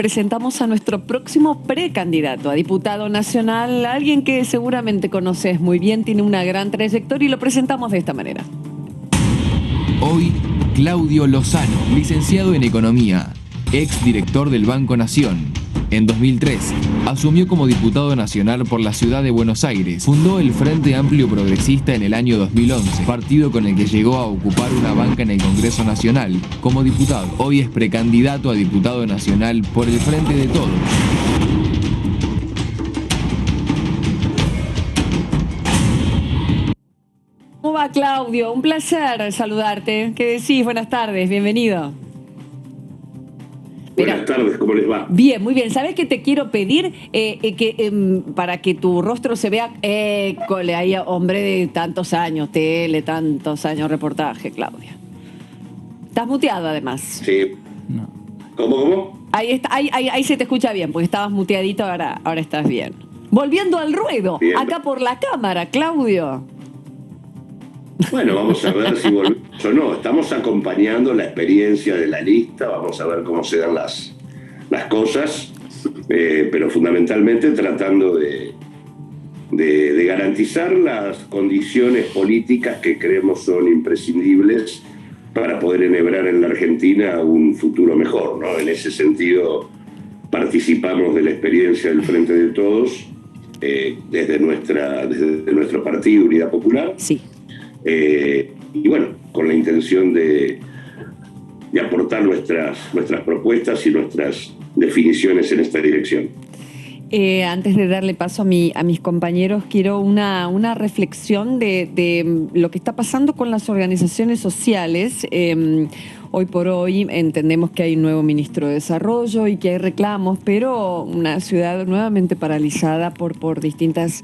Presentamos a nuestro próximo precandidato a diputado nacional, alguien que seguramente conoces muy bien, tiene una gran trayectoria y lo presentamos de esta manera. Hoy, Claudio Lozano, licenciado en Economía, exdirector del Banco Nación. En 2003, asumió como diputado nacional por la ciudad de Buenos Aires. Fundó el Frente Amplio Progresista en el año 2011, partido con el que llegó a ocupar una banca en el Congreso Nacional como diputado. Hoy es precandidato a diputado nacional por el Frente de Todos. ¿Cómo va, Claudio? Un placer saludarte. ¿Qué decís? Buenas tardes, bienvenido. Buenas tardes, ¿cómo les va? Bien, muy bien. ¿Sabés qué te quiero pedir? Para que tu rostro se vea, ahí, hombre de tantos años, tantos años, reportaje, Claudia. Estás muteado, además. Sí. No. ¿Cómo? Ahí está, ahí se te escucha bien, porque estabas muteadito, ahora estás bien. Volviendo al ruedo, Bien. acá por la cámara, Claudio. Bueno, vamos a ver si volvemos o no. Estamos acompañando la experiencia de la lista, vamos a ver cómo se dan las cosas, pero fundamentalmente tratando de garantizar las condiciones políticas que creemos son imprescindibles para poder enhebrar en la Argentina un futuro mejor, ¿no? En ese sentido, participamos de la experiencia del Frente de Todos desde nuestro partido, Unidad Popular. Sí. Y bueno, con la intención de aportar nuestras propuestas y nuestras definiciones en esta dirección. Antes de darle paso a mis compañeros, quiero una reflexión de lo que está pasando con las organizaciones sociales. Hoy por hoy entendemos que hay un nuevo ministro de Desarrollo y que hay reclamos, pero una ciudad nuevamente paralizada por distintas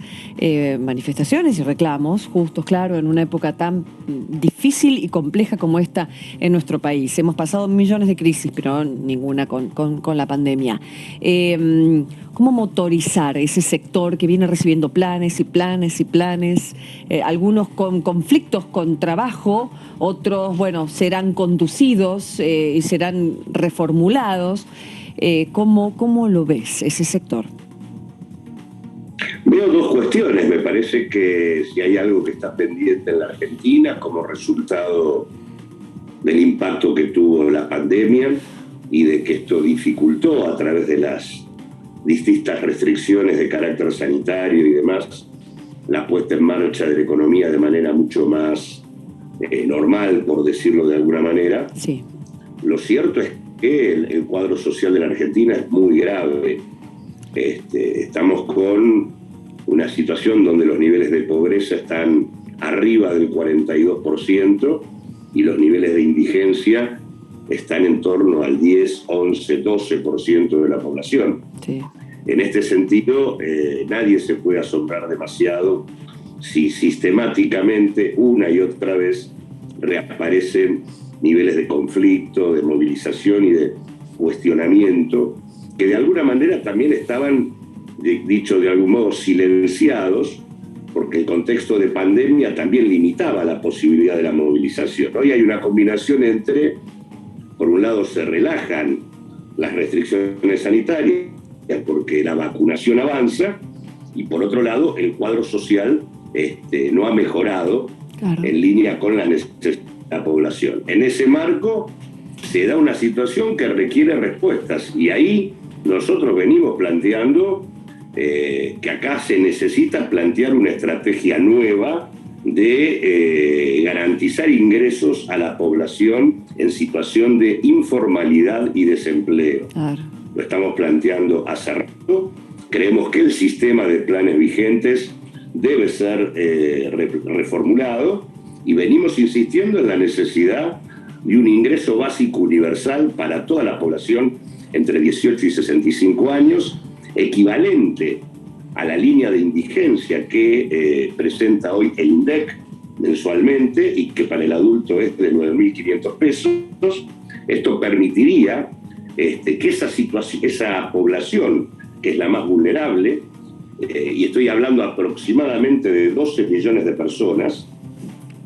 manifestaciones y reclamos, justos, claro, en una época tan difícil y compleja como esta en nuestro país. Hemos pasado millones de crisis, pero ninguna con la pandemia. ¿Cómo motorizar ese sector que viene recibiendo planes y planes y planes? Algunos con conflictos con trabajo, otros, bueno, serán conducidos y serán reformulados. ¿Cómo lo ves, ese sector? Veo dos cuestiones. Me parece que si hay algo que está pendiente en la Argentina como resultado del impacto que tuvo la pandemia y de que esto dificultó a través de las distintas restricciones de carácter sanitario y demás la puesta en marcha de la economía de manera mucho más normal, por decirlo de alguna manera. Sí. Lo cierto es que el cuadro social de la Argentina es muy grave. Estamos con una situación donde los niveles de pobreza están arriba del 42% y los niveles de indigencia están en torno al 10, 11, 12% de la población. Sí. En este sentido, nadie se puede asombrar demasiado si sistemáticamente, una y otra vez, reaparecen niveles de conflicto, de movilización y de cuestionamiento, que de alguna manera también estaban, dicho de algún modo, silenciados, porque el contexto de pandemia también limitaba la posibilidad de la movilización. Hoy hay una combinación entre, por un lado, se relajan las restricciones sanitarias, porque la vacunación avanza, y por otro lado, el cuadro social no ha mejorado, claro, en línea con la necesidad de la población. En ese marco se da una situación que requiere respuestas, y ahí nosotros venimos planteando que acá se necesita plantear una estrategia nueva de garantizar ingresos a la población en situación de informalidad y desempleo. Claro. Lo estamos planteando hace rato. Creemos que el sistema de planes vigentes debe ser reformulado, y venimos insistiendo en la necesidad de un ingreso básico universal para toda la población entre 18 y 65 años, equivalente a la línea de indigencia que presenta hoy el INDEC mensualmente y que para el adulto es de 9.500 pesos. Esto permitiría que esa población, que es la más vulnerable, y estoy hablando aproximadamente de 12 millones de personas,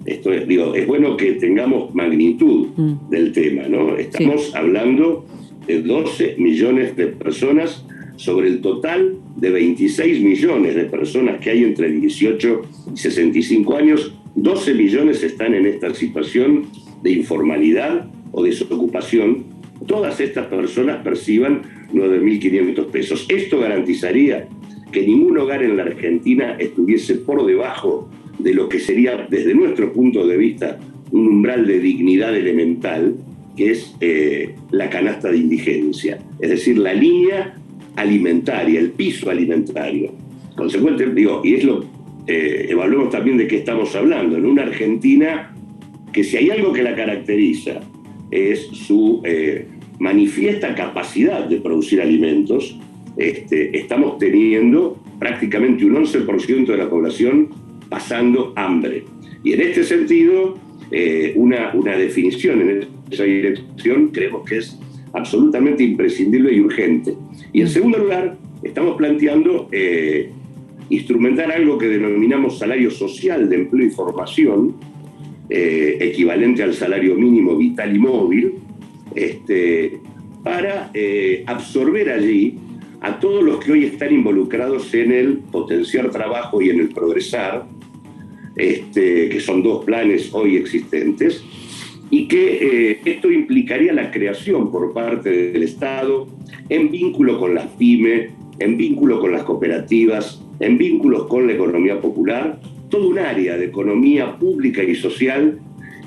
esto es bueno que tengamos magnitud del tema, ¿no? Estamos hablando de 12 millones de personas sobre el total de 26 millones de personas que hay entre 18 y 65 años. 12 millones están en esta situación de informalidad o desocupación. Todas estas personas perciban 9.500 pesos. Esto garantizaría que ningún hogar en la Argentina estuviese por debajo de lo que sería, desde nuestro punto de vista, un umbral de dignidad elemental, que es la canasta de indigencia, es decir, la línea alimentaria, el piso alimentario. Consecuentemente, digo, y es lo evaluemos también de qué estamos hablando, en una Argentina que, si hay algo que la caracteriza, es su manifiesta capacidad de producir alimentos. Estamos teniendo prácticamente un 11% de la población pasando hambre. Y en este sentido, una definición en esa dirección creemos que es absolutamente imprescindible y urgente. Y en segundo lugar, estamos planteando instrumentar algo que denominamos salario social de empleo y formación, equivalente al salario mínimo vital y móvil, para absorber allí a todos los que hoy están involucrados en el potenciar trabajo y en el progresar, que son dos planes hoy existentes, y que esto implicaría la creación por parte del Estado, en vínculo con las pymes, en vínculo con las cooperativas, en vínculos con la economía popular, todo un área de economía pública y social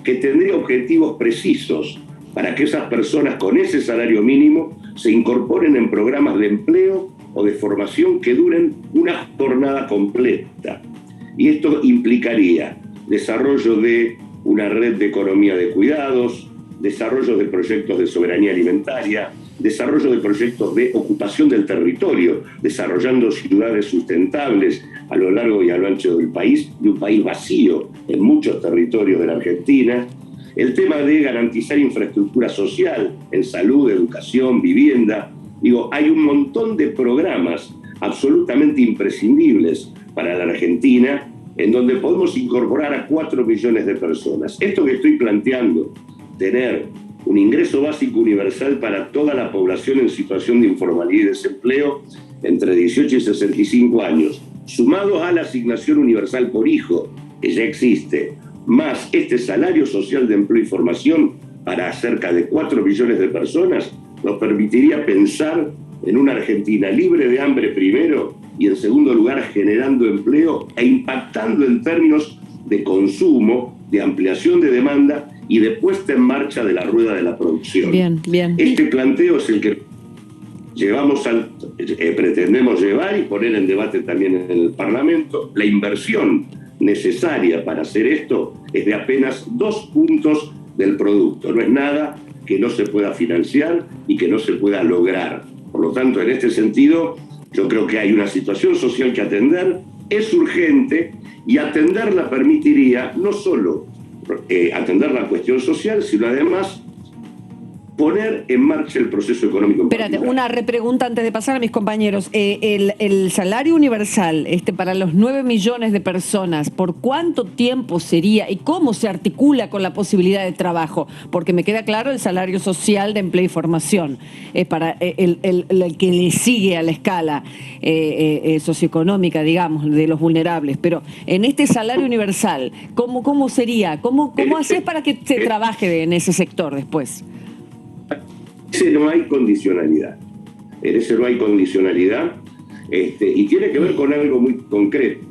que tendría objetivos precisos para que esas personas con ese salario mínimo se incorporen en programas de empleo o de formación que duren una jornada completa. Y esto implicaría desarrollo de una red de economía de cuidados, desarrollo de proyectos de soberanía alimentaria, desarrollo de proyectos de ocupación del territorio, desarrollando ciudades sustentables a lo largo y a lo ancho del país, de un país vacío en muchos territorios de la Argentina. El tema de garantizar infraestructura social en salud, educación, vivienda. Digo, hay un montón de programas absolutamente imprescindibles para la Argentina en donde podemos incorporar a 4 millones de personas. Esto que estoy planteando, tener un ingreso básico universal para toda la población en situación de informalidad y desempleo entre 18 y 65 años, sumado a la asignación universal por hijo, que ya existe, más este salario social de empleo y formación para cerca de 4 millones de personas, nos permitiría pensar en una Argentina libre de hambre primero y en segundo lugar generando empleo e impactando en términos de consumo, de ampliación de demanda y de puesta en marcha de la rueda de la producción. Bien, bien. Este planteo es el que pretendemos llevar y poner en debate también en el Parlamento. La inversión necesaria para hacer esto es de apenas 2 puntos del producto. No es nada que no se pueda financiar y que no se pueda lograr. Por lo tanto, en este sentido, yo creo que hay una situación social que atender, es urgente, y atenderla permitiría no solo atender la cuestión social, sino además poner en marcha el proceso económico. Espérate, una repregunta antes de pasar a mis compañeros. El salario universal para los 9 millones de personas, ¿por cuánto tiempo sería y cómo se articula con la posibilidad de trabajo? Porque me queda claro el salario social de empleo y formación, para el que le sigue a la escala socioeconómica, digamos, de los vulnerables. Pero en este salario universal, ¿cómo sería? ¿Cómo haces para que se trabaje en ese sector después? En ese no hay condicionalidad. En ese no hay condicionalidad, y tiene que ver con algo muy concreto.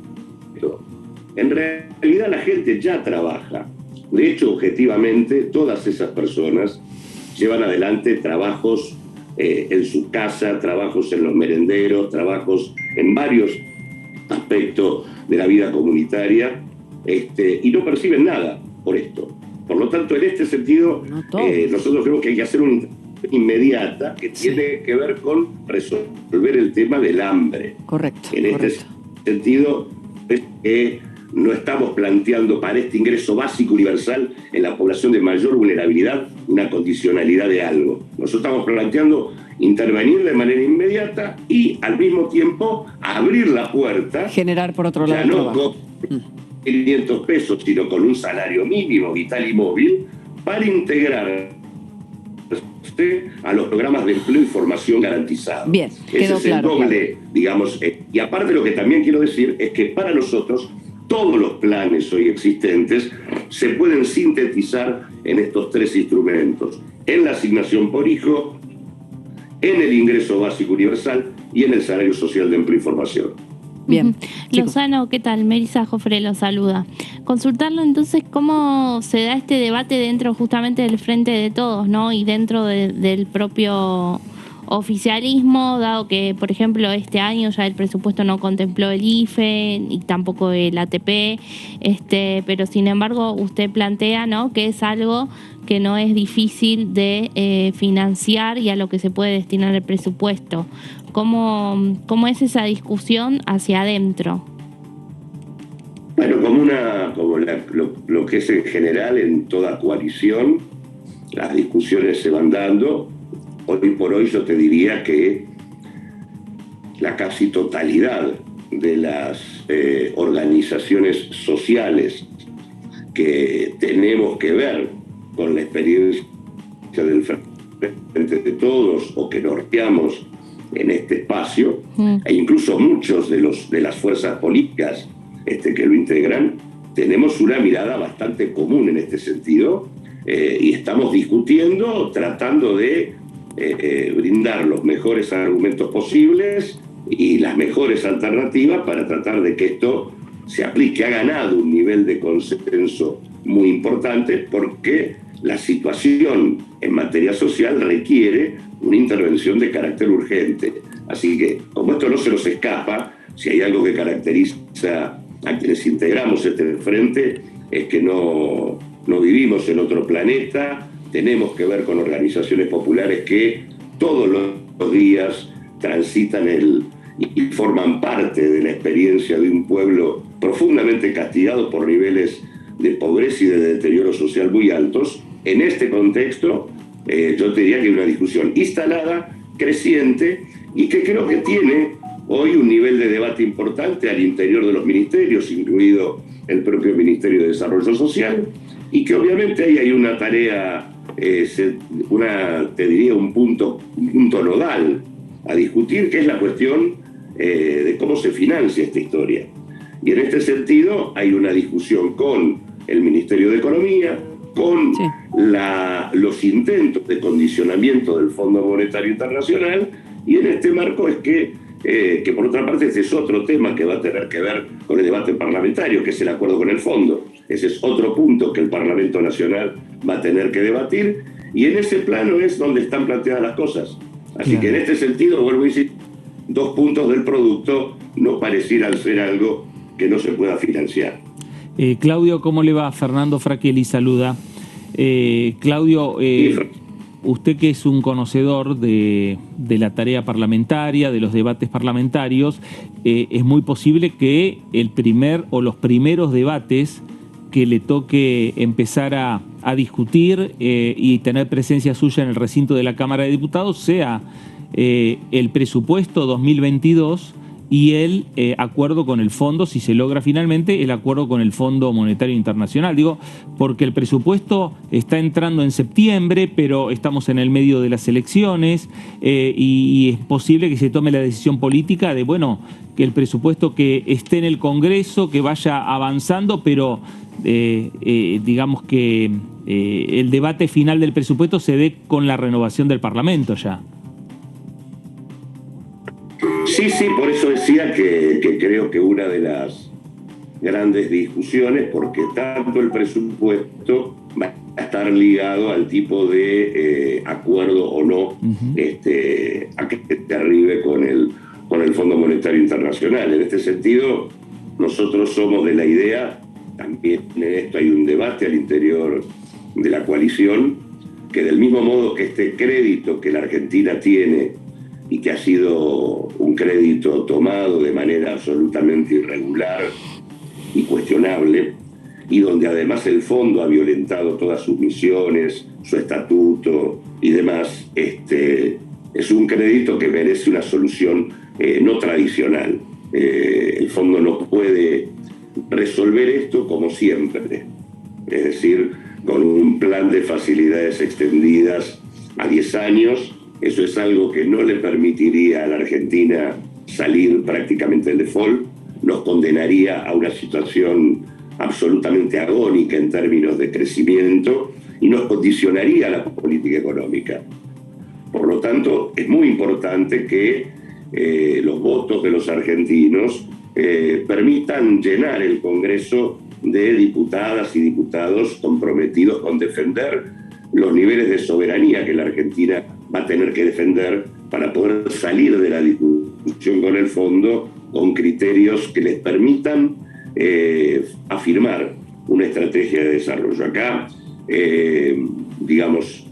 En realidad la gente ya trabaja. De hecho, objetivamente, todas esas personas llevan adelante trabajos en su casa, trabajos en los merenderos, trabajos en varios aspectos de la vida comunitaria, y no perciben nada por esto. Por lo tanto, en este sentido, nosotros creo que hay que hacer una inmediata que tiene que ver con resolver el tema del hambre. Correcto. En este sentido, no estamos planteando para este ingreso básico universal en la población de mayor vulnerabilidad una condicionalidad de algo. Nosotros estamos planteando intervenir de manera inmediata y al mismo tiempo abrir la puerta. Generar por otro lado no con 500 pesos, sino con un salario mínimo vital y móvil para integrar refiriéndose a los programas de empleo y formación garantizados. Bien, quedó Ese es claro, el doble, claro. digamos. Y aparte lo que también quiero decir es que para nosotros todos los planes hoy existentes se pueden sintetizar en estos tres instrumentos: en la asignación por hijo, en el ingreso básico universal y en el salario social de empleo y formación. Bien. Lozano, ¿qué tal? Melissa Jofre lo saluda. Consultarlo entonces cómo se da este debate dentro justamente del Frente de Todos, ¿no? Y dentro del propio oficialismo, dado que, por ejemplo, este año ya el presupuesto no contempló el IFE y tampoco el ATP, pero sin embargo usted plantea, ¿no?, que es algo que no es difícil de financiar y a lo que se puede destinar el presupuesto. ¿Cómo es esa discusión hacia adentro? Bueno, lo que es en general en toda coalición, las discusiones se van dando. Hoy por hoy yo te diría que la casi totalidad de las organizaciones sociales que tenemos que ver con la experiencia del Frente de Todos o que norteamos en este espacio, e incluso muchos de las fuerzas políticas que lo integran, tenemos una mirada bastante común en este sentido, y estamos discutiendo, tratando de brindar los mejores argumentos posibles y las mejores alternativas para tratar de que esto se aplique. Ha ganado un nivel de consenso muy importante porque la situación en materia social requiere una intervención de carácter urgente. Así que, como esto no se nos escapa, si hay algo que caracteriza a quienes integramos este frente, es que no vivimos en otro planeta. Tenemos que ver con organizaciones populares que todos los días transitan y forman parte de la experiencia de un pueblo profundamente castigado por niveles de pobreza y de deterioro social muy altos. En este contexto, yo te diría que hay una discusión instalada, creciente, y que creo que tiene hoy un nivel de debate importante al interior de los ministerios, incluido el propio Ministerio de Desarrollo Social, y que obviamente ahí hay una tarea, te diría un punto nodal a discutir, que es la cuestión de cómo se financia esta historia. Y en este sentido hay una discusión con el Ministerio de Economía, con los intentos de condicionamiento del Fondo Monetario Internacional, y en este marco es que por otra parte este es otro tema que va a tener que ver con el debate parlamentario, que es el acuerdo con el fondo. Ese es otro punto que el Parlamento Nacional va a tener que debatir, y en ese plano es donde están planteadas las cosas. Así que en este sentido, vuelvo a decir, 2 puntos del producto no parecieran ser algo que no se pueda financiar. Claudio, ¿cómo le va? Fernando Fraquelli saluda. Claudio, usted que es un conocedor de la tarea parlamentaria, de los debates parlamentarios, es muy posible que el primer o los primeros debates que le toque empezar a discutir y tener presencia suya en el recinto de la Cámara de Diputados sea el presupuesto 2022 y el acuerdo con el fondo, si se logra finalmente, el acuerdo con el Fondo Monetario Internacional. Digo, porque el presupuesto está entrando en septiembre, pero estamos en el medio de las elecciones y es posible que se tome la decisión política de, bueno, que el presupuesto que esté en el Congreso, que vaya avanzando, pero digamos que el debate final del presupuesto se dé con la renovación del Parlamento ya. Sí, por eso decía que creo que una de las grandes discusiones, porque tanto el presupuesto va a estar ligado al tipo de acuerdo o no a que te arribe con el Fondo Monetario Internacional. En este sentido, nosotros somos de la idea, también en esto hay un debate al interior de la coalición, que del mismo modo que este crédito que la Argentina tiene y que ha sido un crédito tomado de manera absolutamente irregular y cuestionable, y donde además el fondo ha violentado todas sus misiones, su estatuto y demás, es un crédito que merece una solución no tradicional. El fondo no puede resolver esto como siempre, es decir, con un plan de facilidades extendidas a 10 años. Eso es algo que no le permitiría a la Argentina salir prácticamente del default, nos condenaría a una situación absolutamente agónica en términos de crecimiento y nos condicionaría a la política económica. Por lo tanto, es muy importante que los votos de los argentinos permitan llenar el Congreso de diputadas y diputados comprometidos con defender los niveles de soberanía que la Argentina va a tener que defender para poder salir de la discusión con el fondo con criterios que les permitan afirmar una estrategia de desarrollo. Acá, digamos,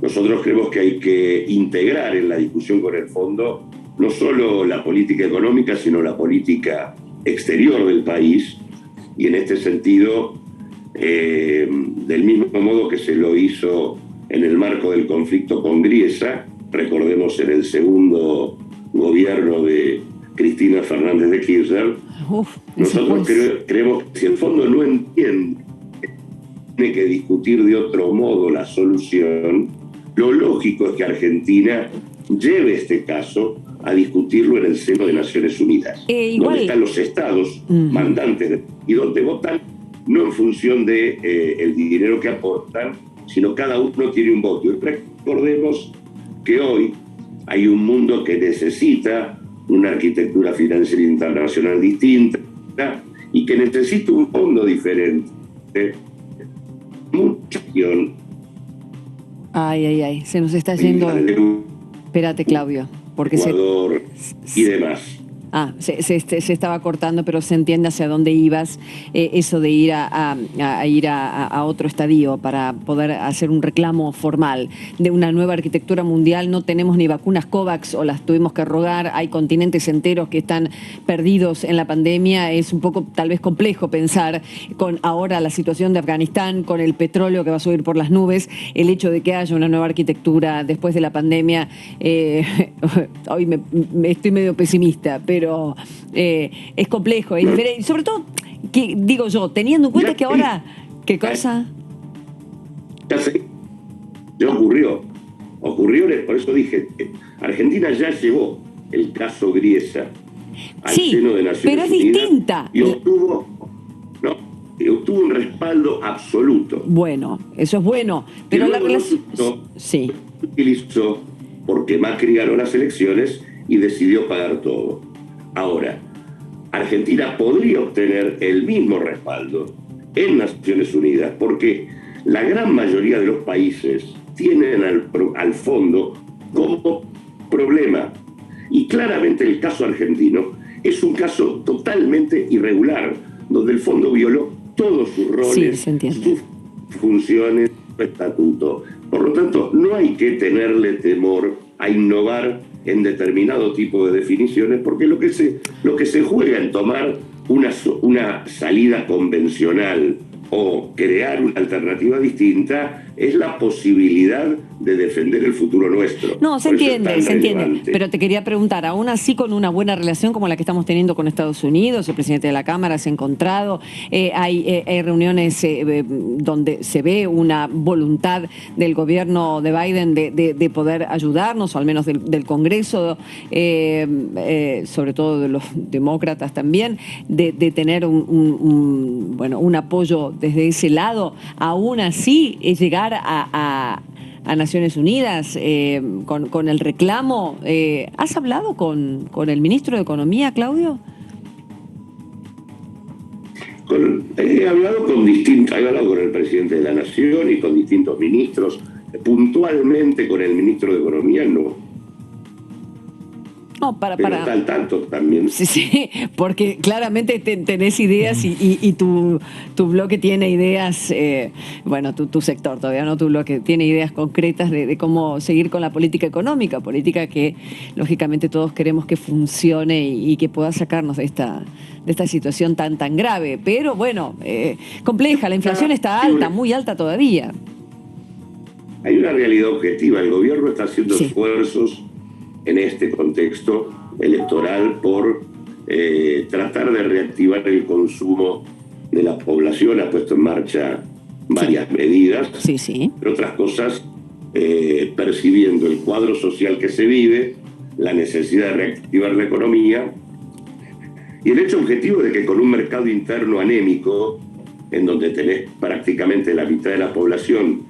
nosotros creemos que hay que integrar en la discusión con el fondo no solo la política económica, sino la política exterior del país, y en este sentido, del mismo modo que se lo hizo en el marco del conflicto con Griesa, recordemos en el segundo gobierno de Cristina Fernández de Kirchner, nosotros creemos que si el fondo no entiende, tiene que discutir de otro modo la solución, lo lógico es que Argentina lleve este caso a discutirlo en el seno de Naciones Unidas, donde están los estados mandantes y donde votan no en función de el dinero que aportan, sino cada uno tiene un voto. Y recordemos que hoy hay un mundo que necesita una arquitectura financiera internacional distinta y que necesita un fondo diferente. Mucha acción. Ay, se nos está yendo. Espérate, Claudio, porque Ecuador y demás. Se estaba cortando, pero se entiende hacia dónde ibas, eso de ir a otro estadio para poder hacer un reclamo formal de una nueva arquitectura mundial. No tenemos ni vacunas COVAX, o las tuvimos que rogar, hay continentes enteros que están perdidos en la pandemia. Es un poco tal vez complejo pensar con ahora la situación de Afganistán, con el petróleo que va a subir por las nubes, el hecho de que haya una nueva arquitectura después de la pandemia. Hoy estoy medio pesimista, pero es complejo, es diferente. Sobre todo, que, digo yo, teniendo en cuenta que ahora... ¿Qué cosa? Ya ocurrió, por eso dije, Argentina ya llevó el caso Griesa al seno de Naciones Unidas. Pero es distinta. Y obtuvo un respaldo absoluto. Bueno, eso es bueno, pero la relación... Sí. Utilizó porque Macri ganó las elecciones y decidió pagar todo. Ahora, Argentina podría obtener el mismo respaldo en Naciones Unidas porque la gran mayoría de los países tienen al fondo como problema. Y claramente el caso argentino es un caso totalmente irregular, donde el fondo violó todos sus roles, sus funciones, su estatuto. Por lo tanto, no hay que tenerle temor a innovar en determinado tipo de definiciones, porque lo que se juega en tomar una salida convencional o crear una alternativa distinta es la posibilidad de defender el futuro nuestro. No, se entiende, pero te quería preguntar, aún así con una buena relación como la que estamos teniendo con Estados Unidos, el presidente de la Cámara se ha encontrado, hay reuniones donde se ve una voluntad del gobierno de Biden de poder ayudarnos, o al menos del Congreso, sobre todo de los demócratas también, de tener un apoyo desde ese lado. Aún así, llegar a Naciones Unidas con el reclamo. ¿Has hablado con el ministro de Economía, Claudio? He hablado con el presidente de la Nación y con distintos ministros. Puntualmente con el ministro de Economía no. No, pero está al tanto también. Sí, porque claramente tenés ideas y tu bloque tiene ideas, tu sector todavía no, tu bloque tiene ideas concretas de cómo seguir con la política económica, política que lógicamente todos queremos que funcione y que pueda sacarnos de esta situación tan grave. Pero bueno, compleja, la inflación está alta, muy alta todavía. Hay una realidad objetiva, el gobierno está haciendo esfuerzos en este contexto electoral por tratar de reactivar el consumo de la población. Ha puesto en marcha varias medidas, pero otras cosas percibiendo el cuadro social que se vive, la necesidad de reactivar la economía y el hecho objetivo de que con un mercado interno anémico, en donde tenés prácticamente la mitad de la población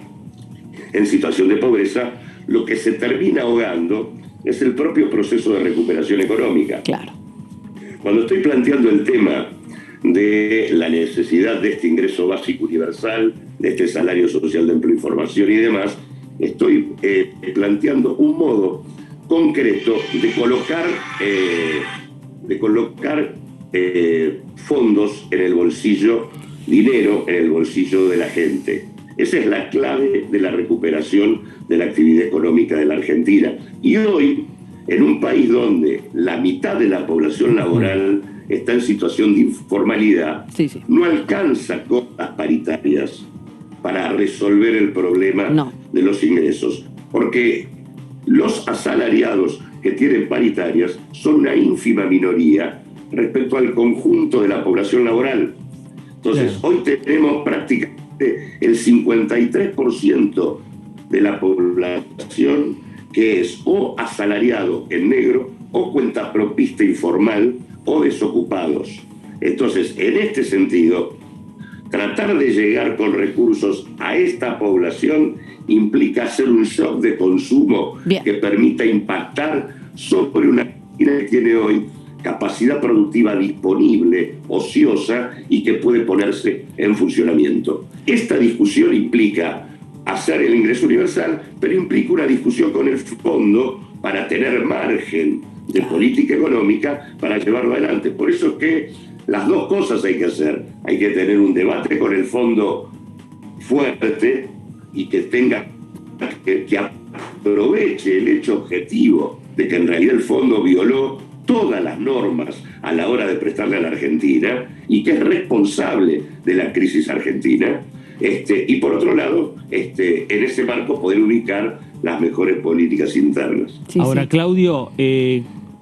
en situación de pobreza, lo que se termina ahogando es el propio proceso de recuperación económica. Claro. Cuando estoy planteando el tema de la necesidad de este ingreso básico universal, de este salario social de empleo y formación y demás, estoy planteando un modo concreto de colocar fondos en el bolsillo, dinero en el bolsillo de la gente. Esa es la clave de la recuperación de la actividad económica de la Argentina. Y hoy, en un país donde la mitad de la población laboral está en situación de informalidad, no alcanza cotas paritarias para resolver el problema de los ingresos. Porque los asalariados que tienen paritarias son una ínfima minoría respecto al conjunto de la población laboral. Entonces, hoy tenemos prácticamente el 53% de la población que es o asalariado en negro, o cuentapropista informal, o desocupados. Entonces, en este sentido, tratar de llegar con recursos a esta población implica hacer un shock de consumo que permita impactar sobre una Argentina que tiene hoy capacidad productiva disponible, ociosa, y que puede ponerse en funcionamiento. Esta discusión implica hacer el ingreso universal, pero implica una discusión con el fondo para tener margen de política económica para llevarlo adelante. Por eso es que las dos cosas hay que hacer. Hay que tener un debate con el fondo fuerte y que aproveche el hecho objetivo de que en realidad el fondo violó todas las normas a la hora de prestarle a la Argentina y que es responsable de la crisis argentina. Y por otro lado, en ese marco poder ubicar las mejores políticas internas. Ahora, Claudio,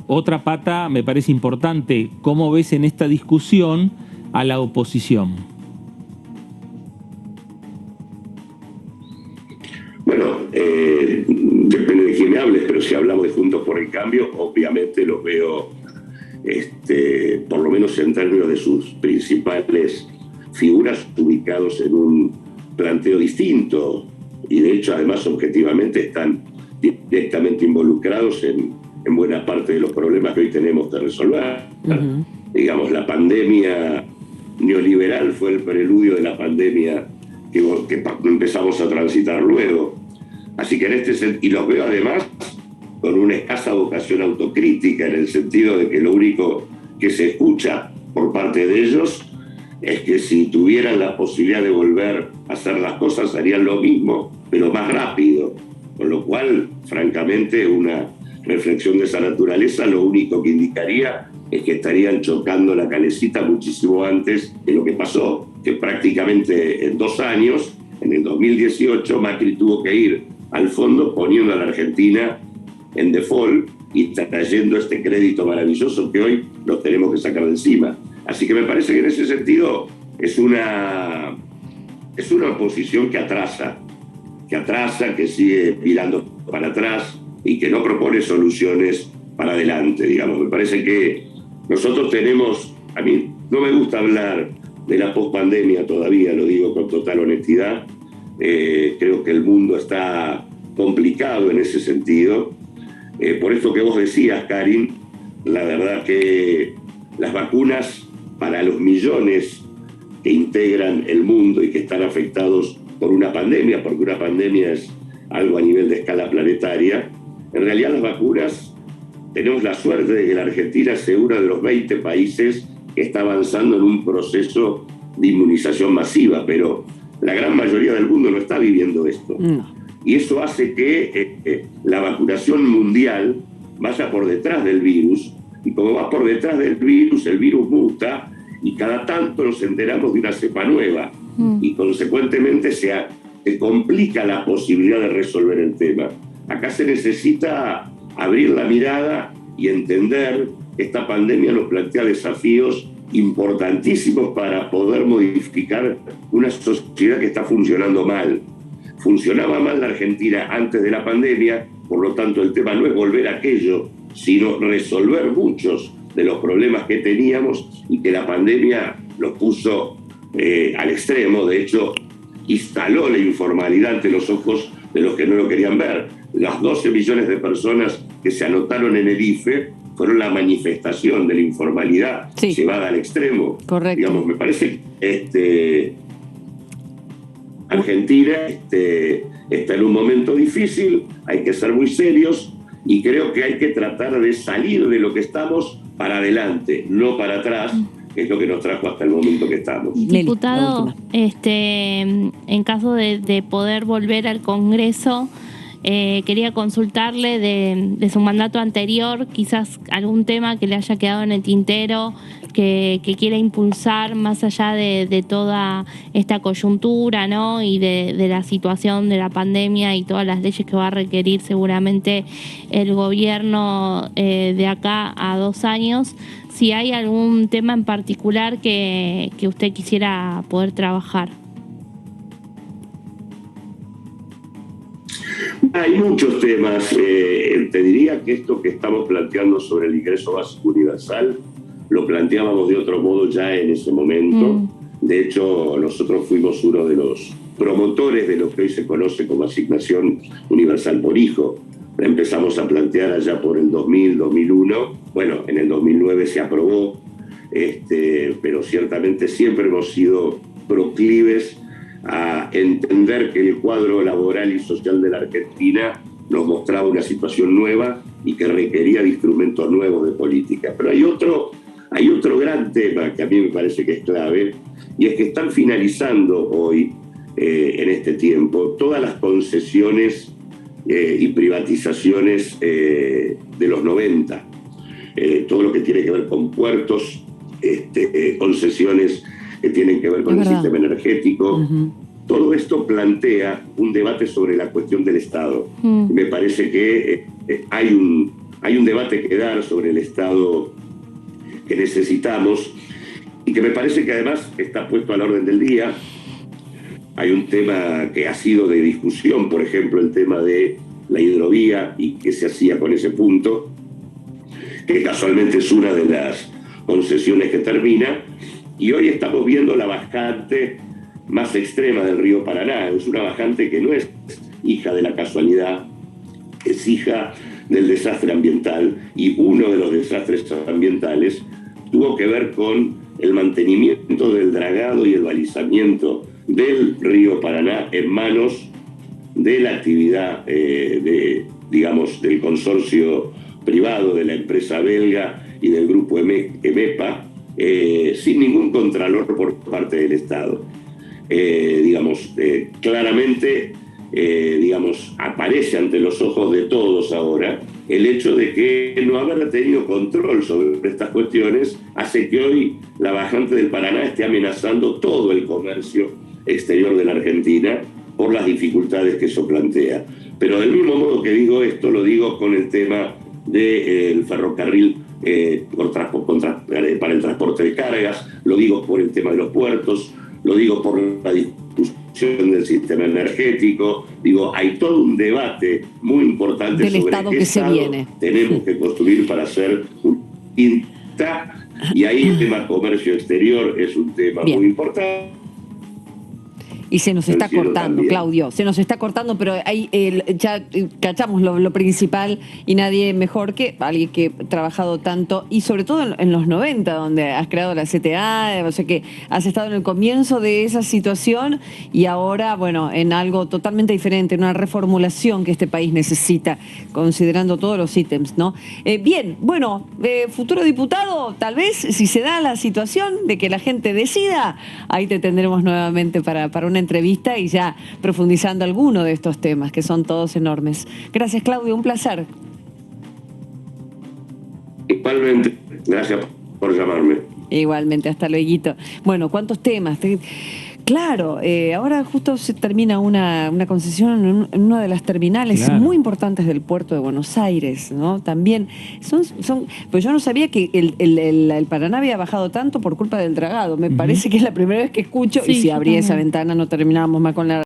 otra pata me parece importante. ¿Cómo ves en esta discusión a la oposición? Bueno, depende de quién me hables, pero si hablamos de Juntos por el Cambio, obviamente los veo, por lo menos en términos de sus principales figuras, ubicados en un planteo distinto, y de hecho además objetivamente están directamente involucrados en buena parte de los problemas que hoy tenemos que resolver. Digamos, la pandemia neoliberal fue el preludio de la pandemia que empezamos a transitar luego. Así que en este sentido, y los veo además con una escasa vocación autocrítica, en el sentido de que lo único que se escucha por parte de ellos es que si tuvieran la posibilidad de volver a hacer las cosas harían lo mismo, pero más rápido. Con lo cual, francamente, una reflexión de esa naturaleza lo único que indicaría es que estarían chocando la calecita muchísimo antes de lo que pasó, que prácticamente en 2 años, en el 2018, Macri tuvo que ir al fondo poniendo a la Argentina en default y trayendo este crédito maravilloso que hoy nos tenemos que sacar de encima. Así que me parece que en ese sentido es una oposición que atrasa, que sigue mirando para atrás y que no propone soluciones para adelante, digamos. Me parece que nosotros tenemos, a mí no me gusta hablar de la pospandemia todavía, lo digo con total honestidad. Creo que el mundo está complicado en ese sentido. Por esto que vos decías, Karin, la verdad que las vacunas para los millones que integran el mundo y que están afectados por una pandemia, porque una pandemia es algo a nivel de escala planetaria, en realidad las vacunas, tenemos la suerte de que la Argentina sea uno de los 20 países que está avanzando en un proceso de inmunización masiva, pero la gran mayoría del mundo no está viviendo esto. Y eso hace que la vacunación mundial vaya por detrás del virus, y como va por detrás del virus, el virus muta, y cada tanto nos enteramos de una cepa nueva, y consecuentemente se complica la posibilidad de resolver el tema. Acá se necesita abrir la mirada y entender que esta pandemia nos plantea desafíos importantísimos para poder modificar una sociedad que está funcionando mal. funcionaba mal la Argentina antes de la pandemia, por lo tanto el tema no es volver a aquello, sino resolver muchos de los problemas que teníamos y que la pandemia los puso al extremo. De hecho, instaló la informalidad ante los ojos de los que no lo querían ver. Las 12 millones de personas que se anotaron en el IFE fueron la manifestación de la informalidad llevada al extremo. Correcto. Digamos, me parece que Argentina está en un momento difícil, hay que ser muy serios y creo que hay que tratar de salir de lo que estamos para adelante, no para atrás, que es lo que nos trajo hasta el momento que estamos. Diputado, en caso de poder volver al Congreso, quería consultarle de su mandato anterior, quizás algún tema que le haya quedado en el tintero, que quiera impulsar más allá de toda esta coyuntura, ¿no? Y de la situación de la pandemia y todas las leyes que va a requerir seguramente el gobierno de acá a 2 años. Si hay algún tema en particular que usted quisiera poder trabajar. Hay muchos temas. Te diría que esto que estamos planteando sobre el ingreso básico universal lo planteábamos de otro modo ya en ese momento. De hecho, nosotros fuimos uno de los promotores de lo que hoy se conoce como asignación universal por hijo. La empezamos a plantear allá por el 2000, 2001. Bueno, en el 2009 se aprobó, pero ciertamente siempre hemos sido proclives a entender que el cuadro laboral y social de la Argentina nos mostraba una situación nueva y que requería de instrumentos nuevos de política. Pero hay otro gran tema que a mí me parece que es clave, y es que están finalizando hoy, en este tiempo, todas las concesiones y privatizaciones de los 90. Todo lo que tiene que ver con puertos, concesiones que tienen que ver con el sistema energético. Todo esto plantea un debate sobre la cuestión del Estado. Me parece que hay un debate que dar sobre el Estado que necesitamos y que me parece que además está puesto al orden del día. Hay un tema que ha sido de discusión, por ejemplo, el tema de la hidrovía y qué se hacía con ese punto, que casualmente es una de las concesiones que termina, y hoy estamos viendo la bajante más extrema del río Paraná. Es una bajante que no es hija de la casualidad, es hija del desastre ambiental, y uno de los desastres ambientales tuvo que ver con el mantenimiento del dragado y el balizamiento del río Paraná en manos de la actividad del consorcio privado de la empresa belga y del grupo EMEPA, sin ningún contralor por parte del Estado. Claramente aparece ante los ojos de todos ahora el hecho de que no haber tenido control sobre estas cuestiones hace que hoy la bajante del Paraná esté amenazando todo el comercio exterior de la Argentina por las dificultades que eso plantea. Pero del mismo modo que digo esto, lo digo con el tema del ferrocarril para el transporte de cargas, lo digo por el tema de los puertos, lo digo por la discusión del sistema energético. Hay todo un debate muy importante del sobre Estado qué que Estado se viene tenemos que construir para ser un y ahí el tema comercio exterior es un tema muy importante. Y se nos está cortando, también. Claudio, se nos está cortando, pero ahí ya cachamos lo principal, y nadie mejor que alguien que ha trabajado tanto, y sobre todo en los 90, donde has creado la CTA, o sea que has estado en el comienzo de esa situación, y ahora, bueno, en algo totalmente diferente, en una reformulación que este país necesita, considerando todos los ítems, ¿no? Bien, bueno, futuro diputado, tal vez, si se da la situación de que la gente decida, ahí te tendremos nuevamente para una entrevista y ya profundizando alguno de estos temas que son todos enormes. Gracias, Claudio, un placer. Igualmente, gracias por llamarme. Igualmente, hasta luego. Bueno, ¿cuántos temas? Claro, ahora justo se termina una concesión en una de las terminales muy importantes del puerto de Buenos Aires, ¿no? También pues yo no sabía que el Paraná había bajado tanto por culpa del dragado. Me parece que es la primera vez que escucho, y si abría esa ventana no terminábamos más con la